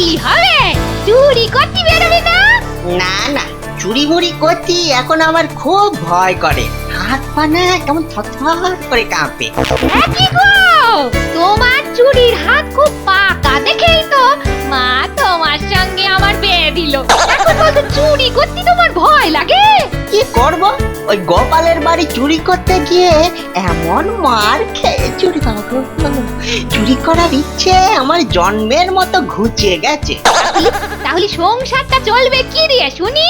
দেখলি হবে? চুরি করতে বেরোবি না? না না, চুরি মুড়ি করতে এখন আমার খুব ভয় করে। হাত পা না কেমন থরথর করে কাঁপে। কি গো, তোমার চুরির হাত খুব পাকা দেখেই তো মা তোমার সঙ্গে আমার বিয়ে দিল। এখন বলছো চুরি করতে তোমার ভয় লাগে? কি করব, ওই গোপালের বাড়ি চুরি করতে গিয়ে এমন মার খেয়ে চুরি করার ইচ্ছে আমার জন্মের মতো ঘুচিয়ে গেছে। তাহলে সংসারটা চলবে কি দিয়ে শুনি?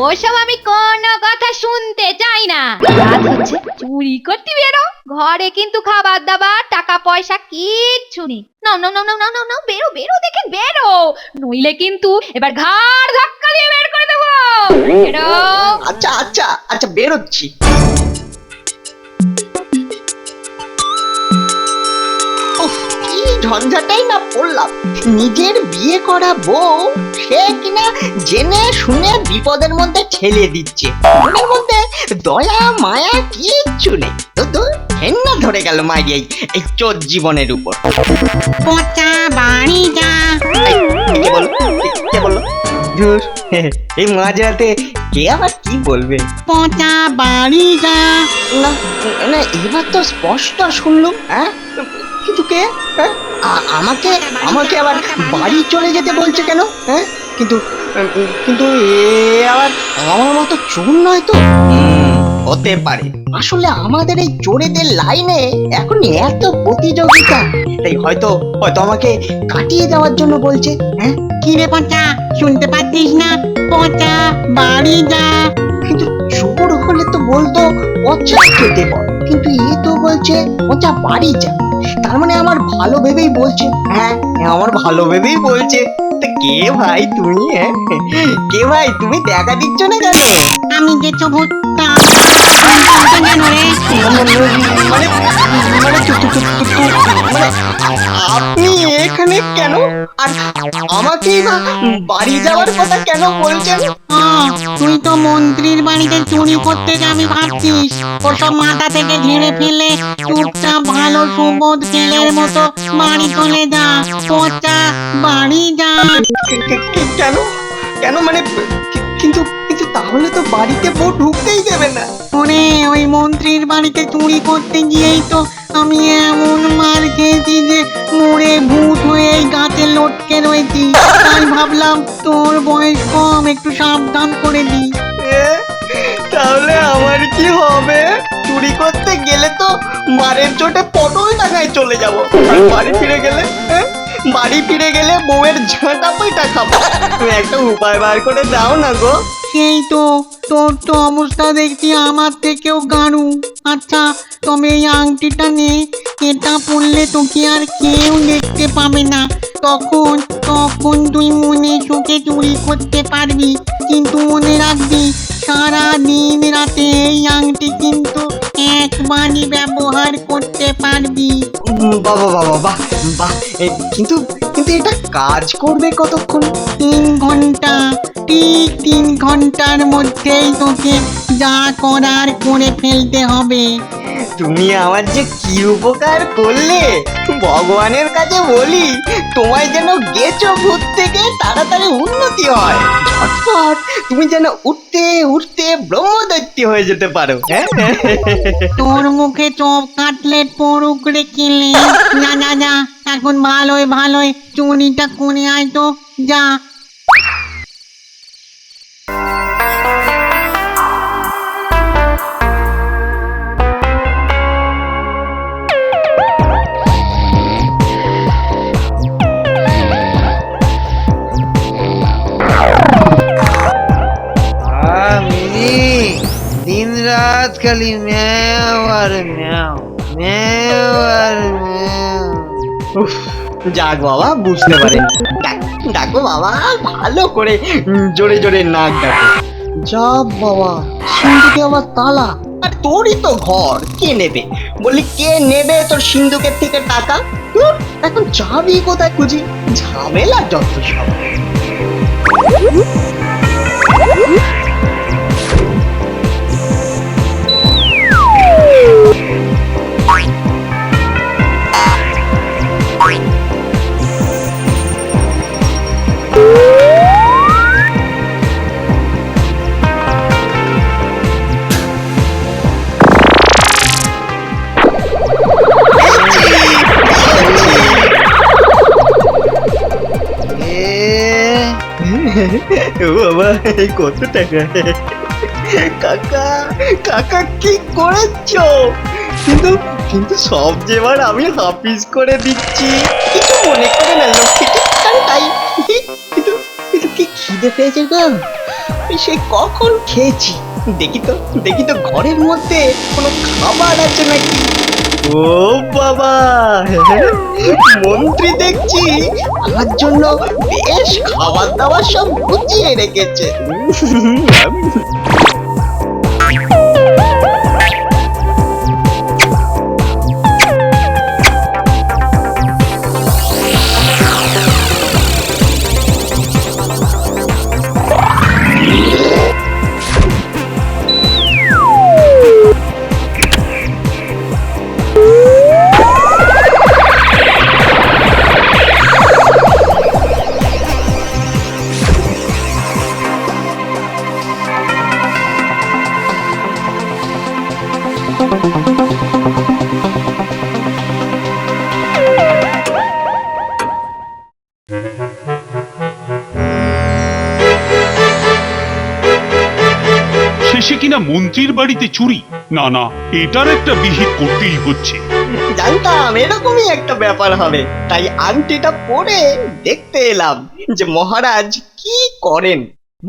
ওসব আমি কোনো কথা শুনতে চাই না। রাত হচ্ছে, চুরি করতে বেরো। ঘরে কিন্তু খাবার দাবার টাকা পয়সা কিচ্ছু নেই। নাও নাও নাও নাও নাও নাও, বেরো বেরো, দেখেন বেরো, নইলে কিন্তু এবার ঘাড় ধাক্কা দিয়ে বের করে দেবো। বেরো। আচ্ছা আচ্ছা আচ্ছা, বেরোচ্ছি। কি ঝঞ্ঝাটাই না পড়লাম। নিজের বিয়ে করা বউ সে কিনা জেনে শুনে বিপদের মধ্যে ঠেলে দিচ্ছে। মনের মধ্যে দয়া মায়া কিচ্ছু নেই। তো ঘেন্না ধরে গেল মাইয়াই এই চোর জীবনের উপর। পচা বাড়ি যা। কে বললো? কে বললো? ধুর, এই মাঝরাতে কে আবার কি বলবে? পচা বাড়ি যা। না না, এবার তো স্পষ্ট শুনলুম। হ্যাঁ, কিন্তু কে? হ্যাঁ, আমাকে আমাকে আবার বাড়ি চলে যেতে বলছে কেন? হ্যাঁ, কিন্তু কিন্তু এ আবার আমার মতো চোর নয় তো? হতে পারে। আসলে আমাদের এই চোরেদের লাইনে এখন এত প্রতিযোগিতা, তাই হয়তো হয়তো আমাকে কাটিয়ে দেওয়ার জন্য বলছে। হ্যাঁ, কি রে পচা, শুনতে পাচ্ছিস না? পচা বাড়ি যা। কিন্তু চোর হলে তো বলতো পচা খেতে বল, কিন্তু এ তো বলছে পচা বাড়ি যা। তার মানে আমার ভালো ভেবেই বলছে। হ্যাঁ, আমার ভালো ভেবেই বলছে। তা কে ভাই তুমি? হ্যাঁ, কে ভাই তুমি? দেখা দিচ্ছ না কেন? আমি যে চুভুত্তা কেন রে? মানে মানে মানে আপনি এখানে কেন? আর আমাকেই বা বাড়ি যাওয়ার কথা কেন বলছেন? তুই তো মন্ত্রীর বাড়িতে চুরি করতে যাবি ভাবছিস। ওসব মাথা থেকে ঝেড়ে ফেলে চুপচাপ ভালো সুবোধ ছেলের মতো বাড়ি চলে যা। পচা বাড়ি যা। কেন কেন মানে? কিন্তু কিন্তু তাহলে তো বাড়িতে বউ ঢুকতেই দেবে না। ওরে, ওই মন্ত্রীর বাড়িতে চুরি করতে গিয়েই তো আমি এমন মার খেয়েছি যে মরে ভূত হয়ে এই গাছে লটকে রয়েছি। তাই ভাবলাম তোর বয়স কম, একটু সাবধান করে দিই। তাহলে আমার কি হবে? চুরি করতে গেলে তো মারের চোটে পটল ডাঙায় চলে যাব। আর বাড়ি ফিরে গেলে বাড়ি ফিরে গেলে বউয়ের ঝাঁটা পেটা খাবো। তুমি একটা উপায় বার করে দাও না গো। সেই তো, তোর তো অবস্থা দেখছি আমার থেকেও গাঢ়। আচ্ছা, তবে এই আংটিটা নে, এটা পরলে তোকে আর কেউ দেখতে পাবে না। তখন তখন তুই মনে সুখে চুরি করতে পারবি। কিন্তু মনে রাখবি, সারা দিন রাতে এই আংটি কিন্তু একবারই ব্যবহার করতে পারবি। বাবা বাবা বাহ বাহ, কিন্তু কিন্তু এটা কাজ করবে কতক্ষণ? 3 ঘন্টা। ঠিক 3 ঘন্টার মধ্যেই তোকে যা করার করে ফেলতে হবে। তুমি আমার যে কি উপকার করলে, ভগবানের কাছে বলি তোমায় যেন গেছো ভূত থেকে তাড়াতাড়ি উন্নতি হয়। ঝটপট তুমি যেন উঠতে উঠতে ব্রহ্মদৈত্য হয়ে যেতে পারো। হ্যাঁ, তোর মুখে চপ কাটলেট পড়ুক রে কিলে। যা যা যা, এখন ভালোই ভালোই চুরিটা করে আয় তো, যা। दिन रात खाली म्याऊ আর म्याऊ म्याऊ আর म्याऊ। উফ, যাক বাবা, বুঝতে পারেন। ডাকো বাবা, ভালো করে জোরে জোরে নাক ডাকো। যা বাবা, সিন্ধুকে আবার তালা। আর তোরই তো ঘর, কে নেবে? বলি কে নেবে তোর সিন্ধুকের থেকে টাকা? এখন যাবি কোথায় খুঁজি? ঝামেলা যত সব। ও বাবা, এই কত টাকা! কাকা, কাকা কি করেছো? কিন্তু কিন্তু সব যে এবার আমি হাফিজ করে দিচ্ছি, কিছু মনে করে না লক্ষ্মীটি। তাই কিন্তু কিন্তু কি খিদে পেয়েছে গো, সে কখন খেয়েছি। দেখি তো ঘরের মধ্যে কোনো খাবার আছে নাকি। ও বাবা, মন্ত্রী দেখছি আমার জন্য বেশ খাবার দাবার সব গুছিয়ে রেখেছে। শেষে কিনা মন্ত্রীর বাড়িতে চুরি। না না, এটার একটা বিহিত করতেই হচ্ছে। জানতাম এরকমই একটা ব্যাপার হবে, তাই আংটিটা পরে দেখতে এলাম যে মহারাজ কি করেন।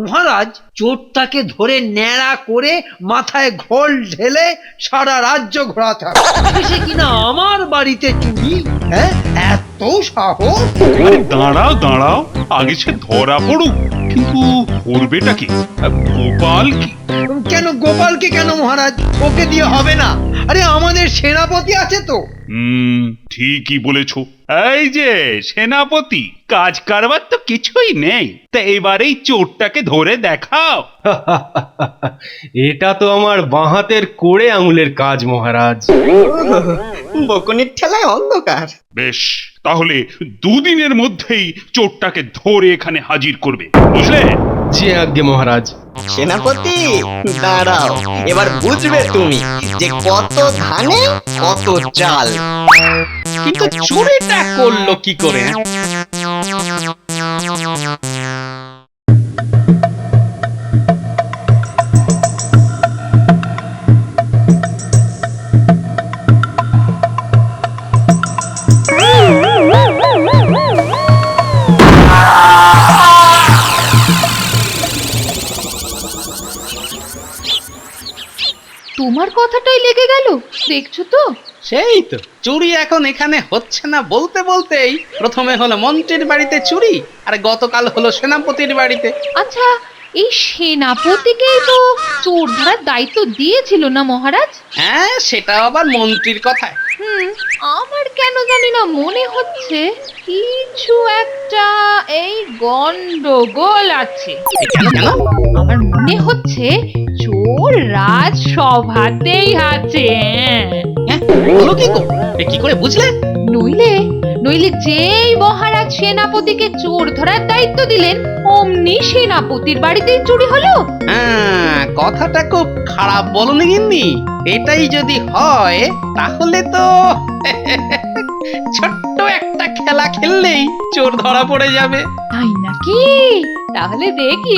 মহারাজ চোরটাকে ধরে ন্যাড়া করে মাথায় ঘোল ঢেলে সারা রাজ্য ঘোরাতে হবে। সে কিনা আমার বাড়িতে চুরি! হ্যাঁ, এত সাহস! আরে দাঁড়াও দাঁড়াও, আগে সে ধরা পড়ুক। কিন্তু করবেটা কি? গোপাল কি? কেন গোপালকে কেন মহারাজ? ওকে দিয়ে হবে না। আরে আমাদের সেনাপতি আছে তো। ঠিকই বলেছ। এই যে সেনাপতি, কাজ কারবার তো কিছুই নেই, তা এবার এই চোরটাকে ধরে দেখাও। এটা তো আমার বাঁহাতের কোড়ে আঙুলের কাজ মহারাজ। বকুনির ঠেলায় অন্ধকার। বেশ, তাহলে দুদিনের মধ্যেই চোরটাকে ধরে এখানে হাজির করবে, বুঝলে? যে আজ্ঞে মহারাজ। সেনাপতি দাঁড়াও, এবার বুঝবে তুমি যে কত ধানে কত চাল। কিন্তু চুরিটা করলো কি করে? তোমার কথাটাই লেগে গেল, দেখছো তো? সেই তো, চুরি এখন এখানে হচ্ছে না বলতে বলতেই প্রথমে হলো মন্ত্রীর বাড়িতে চুরি, আর গতকাল হলো সেনাপতির বাড়িতে। আচ্ছা, এই সেনাপতিকেই তো চোর ধরার দায়িত্ব দিয়েছিল না মহারাজ? হ্যাঁ, সেটা আবার মন্ত্রীর কথায়। আমার কেন জানি না মনে হচ্ছে কিছু একটা এই গন্ডগোল আছে। কেন কেন? আমার মনে হচ্ছে চোর রাজ সভাতেই আছে। হ্যাঁ, হলো কি গো? কি করে বুঝলে? নইলে নইলে যেই মহারাজ সেনাপতিকে চোর ধরার দায়িত্ব দিলেন, অমনি সেনাপতির বাড়িতেই চুরি হলো। হ্যাঁ, কথাটা খুব খারাপ বলনি গিন্নি। এটাই যদি হয় তাহলে তো ছোট্ট একটা খেলা খেললেই চোর ধরা পড়ে যাবে। তাই নাকি? তাহলে দেখি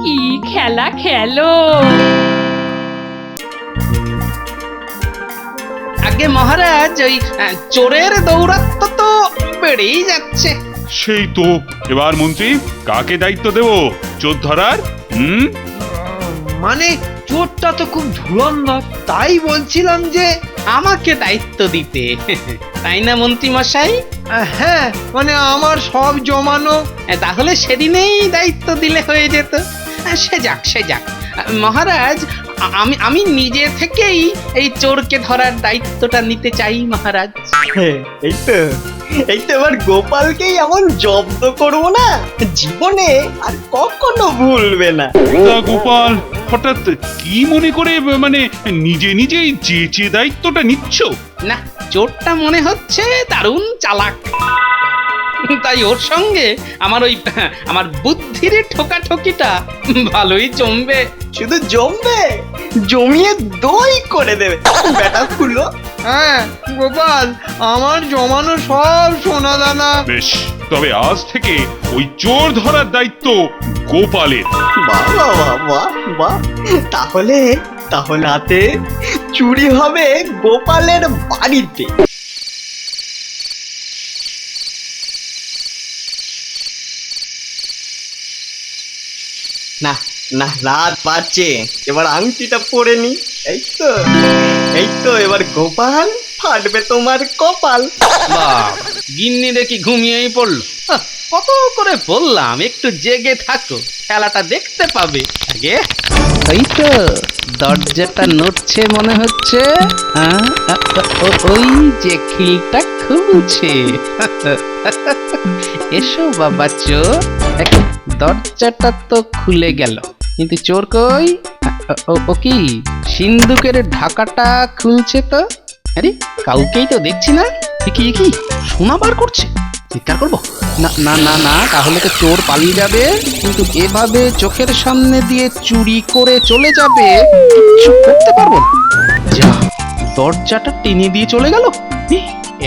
কি খেলা খেলো। আগে মহারাজ, ওই চোরের দৌরাত্ম তো বেড়েই যাচ্ছে। সেই তো, এবার মন্ত্রী কাকে দায়িত্ব দেব চোর ধরার? মানে চোরটা তো খুব ধুরন্ধর, তাই বলছিলাম যে আমাকে দায়িত্ব দিতে, তাই না মন্ত্রী মশাই? হ্যাঁ, মানে আমার সব জমানো। তাহলে সেদিনেই দায়িত্ব দিলে হয়ে যেত। সে যাক সে যাক মহারাজ, আমি নিজে থেকেই এই চোরকে ধরার দায়িত্বটা নিতে চাই মহারাজ। এই তো এবার গোপালকেই এমন জব্দ করবো না, জীবনে আর কখনো ভুলবে না। তা গোপাল হঠাৎ কি মনে করে মানে নিজে নিজেই যে দায়িত্বটা নিচ্ছ? না, চোরটা মনে হচ্ছে দারুণ চালাক, তাই ওর সঙ্গে আমার বুদ্ধির ঠোকাঠকিটা ভালোই জমবে। শুধু জমবে, জমিয়ে দই করে দেবে বেটা ফুলো। হ্যাঁ গোপাল, আমার জমানো সব সোনা দানা। বেশ, তবে আজ থেকে ওই চোর ধরার দায়িত্ব গোপালের। বাহ বাহ বাহ বাহ বাহ, তাহলে তাহলে রাতে চুরি হবে গোপালের বাড়িতে। না না, রাত পাচ্ছে, এবার আংটিটা পরে নি। এই তো এই তো, এবার গোপাল ফাটবে তোমার কপাল। বাপ, গিন্নি দেখি ঘুমিয়েই পড়লো। কত করে বললাম একটু জেগে থাকো, খেলাটা দেখতে পাবে। আগে ওই তো দরজাটা নড়ছে মনে হচ্ছে। ওই যে খিলটা খুলছে। এসো বাবা চোর, দরজাটা তো খুলে গেল, কিন্তু চোর কই? ও কি সিন্ধুকের ঢাকাটা খুলছে তো? আরে কাউকেই তো দেখছি না। কি কি সোনা বার করছে? চিৎকার করবো? না না না না, তাহলে তো চোর পালিয়ে যাবে, কিন্তু এভাবে চোখের সামনে দিয়ে চুরি করে চলে যাবে, কিচ্ছু করতে পারবো না। যা, দরজাটা টেনে দিয়ে চলে গেল।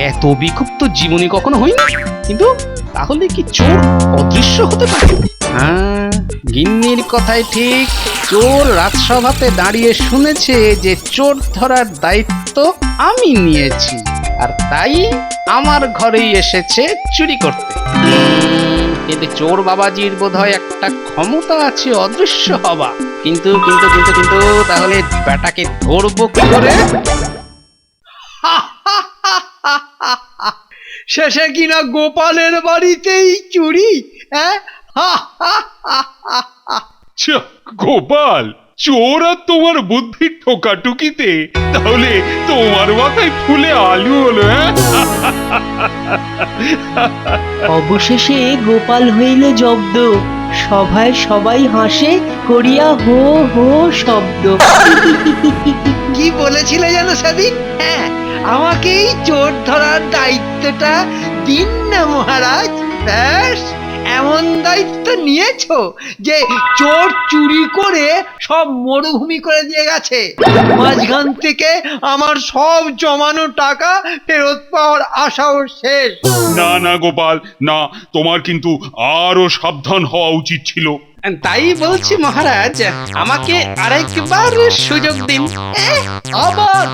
এত বিক্ষুব্ধ জীবনে কখনো হয়নি। কিন্তু তাহলে কি চোর অদৃশ্য হতে পারে? হ্যাঁ, গিন্নির কথাই ঠিক। চোর রাজসভাতে দাঁড়িয়ে শুনেছে যে চোর ধরার দায়িত্ব আমি নিয়েছি, আর তাই আমার ঘরেই এসেছে চুরি করতে। কিন্তু চোর বাবাজির বোধহয় একটা ক্ষমতা আছে অদৃশ্য হওয়া। কিন্তু কিন্তু কিন্তু কিন্তু তাহলে বেটাকে ধরবো কি করে? শেষে কিনা গোপালের বাড়িতেই চুরি। হ্যাঁ, ছ্যা, গোপাল, চোর আর তোমার বুদ্ধির ঠোকাটুকিতে তাহলে তোমার মাথায় ফুলে আলু হলো। হ্যাঁ, অবশেষে গোপাল হইল জব্দ, সভায় সবাই হাসে, করিয়া হো হো শব্দ। কি বলেছিলে যেন সেদিন? হ্যাঁ, আমাকেই চোর ধরার দায়িত্বটা দিন না মহারাজ। ব্যাস, এমন দায়িত্ব নিয়েছো যে চোর চুরি করে সব মরুভূমি করে দিয়ে গেছে। মাঝখান থেকে আমার সব জমানো টাকা ফেরত পাওয়ার আশাও শেষ। না না গোপাল, না, তোমার কিন্তু আরো সাবধান হওয়া উচিত ছিল। তাই বলছি মহারাজ, আমাকে আরেকবার সুযোগ দিন। আবার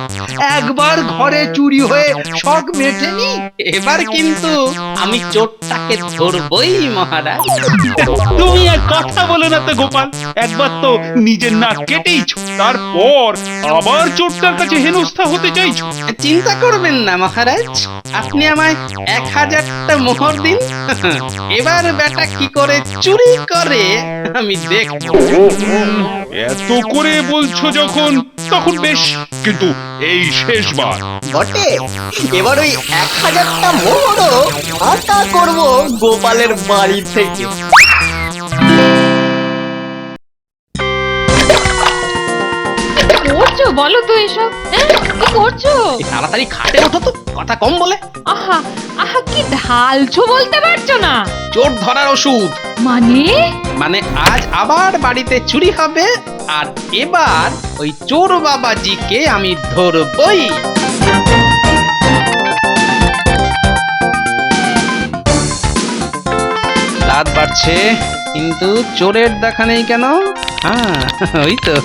একবার ঘরে চুরি হয়ে শখ মেটেনি। এবার কিন্তু আমি চোরটাকে ধরবই মহারাজ। তুমি আর কথা বলে না তো গোপাল, একবার তো নিজের নাক কেটেইছো, তারপর আবার চোরটার কাছে হেনস্থা হতে চাইছো। চিন্তা করবেন না মহারাজ, আপনি আমায় 1000টা মোহর দিন। এবার বেটা কি করে চুরি করে আমি দেখব। এত করে বলছো যখন, তখন বেশ, কিন্তু এই শেষবার। বটে, এবার ওই 1000টা মোহরও আটা করব গোপালের বাড়ি থেকে। করছো বলো তো এসব? হ্যাঁ, কি করছো? তাড়াতাড়ি খাটে ওঠো তো, কথা কম বলে। আহা আহা, কি ঢালছো বলতে পারছো না? চোর ধরার ওষুধ। মানে আজ আবার বাড়িতে চুরি হবে, আর এবার ওই চোর বাবাজিকে আমি ধরবই। রাত বাড়ছে, কিন্তু চোরের দেখা নেই কেন? হ্যাঁ, ওই তো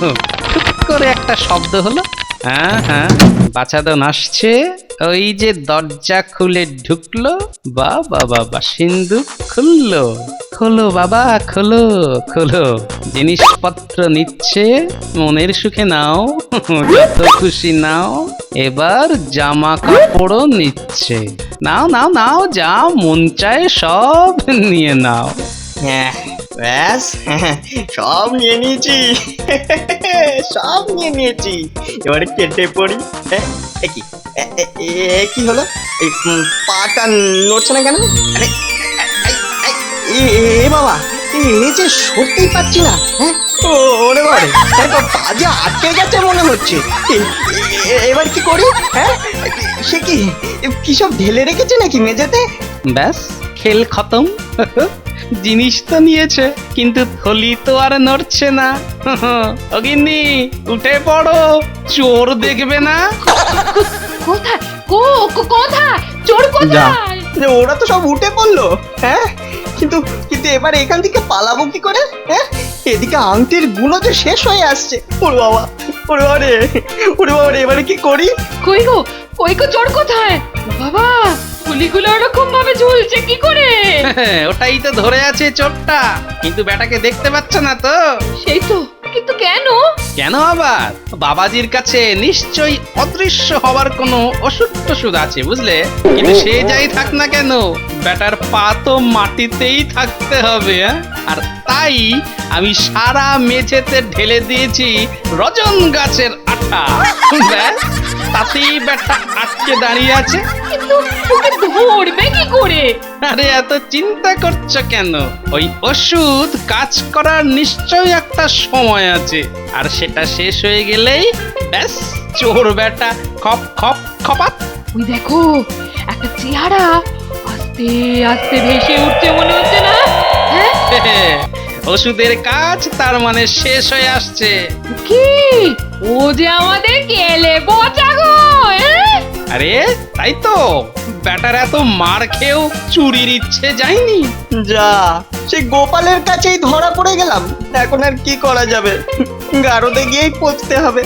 টুক করে একটা শব্দ হলো। হ্যাঁ হ্যাঁ, বাছাদন আসছে। ওই যে দরজা খুলে ঢুকলো। বাবা বাবা, সিন্ধুক খুললো। খোলো বাবা, খোলো খোলো, জিনিসপত্র নিচ্ছে, মনের সুখে নাও, যত খুশি নাও। এবার জামা কাপড়ও নিচ্ছে। নাও নাও নাও, যা মন চায় সব নিয়ে নাও। হ্যাঁ, ব্যাস, সব নিয়ে নিয়েছি, সব নিয়ে নিয়েছি। এবারে কেটে পড়ি। কি হলো? এই পাটা নড়ছে না কেন? আরে এ বাবা, এ যে সত্যিই পাচ্ছি না। হ্যাঁ, ওরে বাবা, পাজে আটকে গেছে মনে হচ্ছে। এবার কি করি? হ্যাঁ, সে কি সব ঢেলে রেখেছে নাকি মেঝেতে? ব্যাস, খেল খতম। জিনিস তো নিয়েছে, কিন্তু থলি তো আর নড়ছে না। অগিন্নি, উঠে পড়ো, চোর দেখবে না। কোথায় কোথায়? যে ওরা তো সব উঠে পড়লো, হ্যাঁ, কিন্তু কিন্তু এবার এখান থেকে পালাবো কি করে? হ্যাঁ, এদিকে আংটির গুলো যে শেষ হয়ে আসছে। ওরে বাবা, ওরে বাবা রে, ওরে বাবা রে, এবারে কি করি? কই গো চোর কোথায়? বাবা, গুলিগুলো ওরকম ভাবে ঝুলছে কি করে? ওটাই তো ধরে আছে চোরটা, কিন্তু বেটাকে দেখতে পাচ্ছ না তো। সেই তো, কিন্তু কেন? কেন আবার? বাবাজির কাছে নিশ্চয়ই অদৃশ্য হবার কোনো ওষুধ টষুধ আছে, বুঝলে? কিন্তু সে যাই থাক না কেন, বেটার পা তো মাটিতেই থাকতে হবে, হ্যাঁ? আর তাই আমি সারা মেঝেতে ঢেলে দিয়েছি রজন গাছের আঠা। ব্যাস, তাতেই বেটা আটকে দাঁড়িয়ে আছে। কিন্তু ওকে ধরবে কি করে? আরে এত চিন্তা করছো কেন? ওই ওষুধ কাজ করার নিশ্চয়ই একটা সময় আছে, আর সেটা শেষ হয়ে গেলেই ব্যাস, চোর বেটা খপ খপ খপাত। ওই দেখো, একটা চেহারা আস্তে আস্তে ভেসে উঠছে মনে হচ্ছে না? হ্যাঁ, ওষুধের কাজ তার মানে শেষ হয়ে আসছে। কি ও যে আমাদের গেলে পচা গো, হ্যাঁ? আরে তাই তো, বেটার এত মার খেয়েও চুরির ইচ্ছে যায়নি। যা, সেই গোপালের কাছেই ধরা পড়ে গেলাম। এখন আর কি করা যাবে? গারদে গিয়েই পচতে হবে।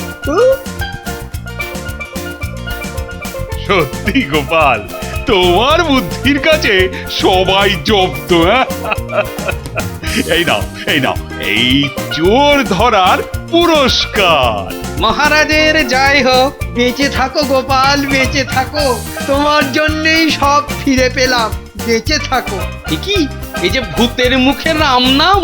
সত্যি গোপাল, তোমার বুদ্ধির কাছে সবাই জব্দ। এই নাও, এই নাও, এই চোর ধরার পুরস্কার। মহারাজের জয় হোক। বেঁচে থাকো গোপাল, বেঁচে থাকো, তোমার জন্যই সব ফিরে পেলাম। বেঁচে থাকো। কি এই যে ভূতের মুখে রাম নাম।